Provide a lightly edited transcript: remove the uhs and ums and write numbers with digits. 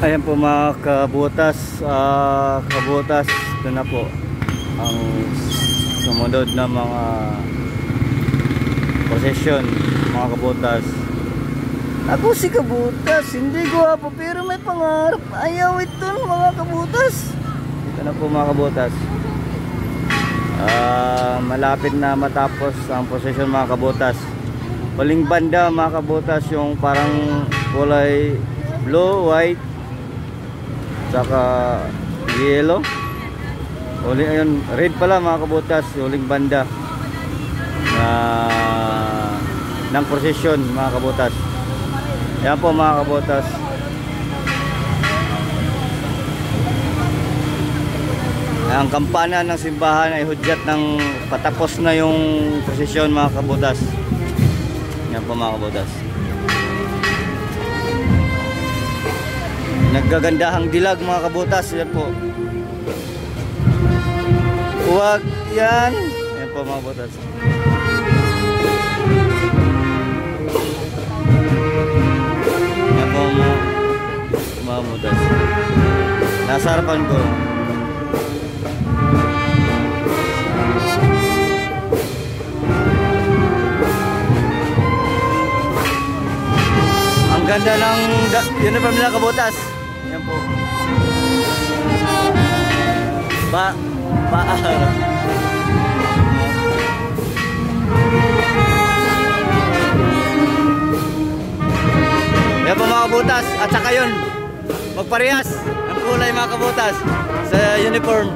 Ayan po mga kabutas, kabutas, ito na po ang sumunod na mga prosesyon mga kabutas. Ako si kabutas, hindi gwapo pero may pangarap, ayaw ito mga kabutas. Ito na po mga kabutas, malapit na matapos ang prosesyon mga kabutas. Huling banda mga kabutas, yung parang kulay blue, white saka yellow. Ayun, red pala mga kabutas, huling banda ng prosesyon mga kabutas. Yan po mga kabutas. Ang kampana ng simbahan ay hudyat ng patapos na yung prosesyon mga kabutas. Yan po mga kabutas. Naggagandahang dilag mga kabutas. Yan po. Huwag yan. Yan po mga kabutas. Yan po mga kabutas. Nasa harapan ko. Ang ganda ng uniform nila kabutas. Yan po. Yan po mga kabutas. At saka yun, magparehas ang kulay mga kabutas sa uniform.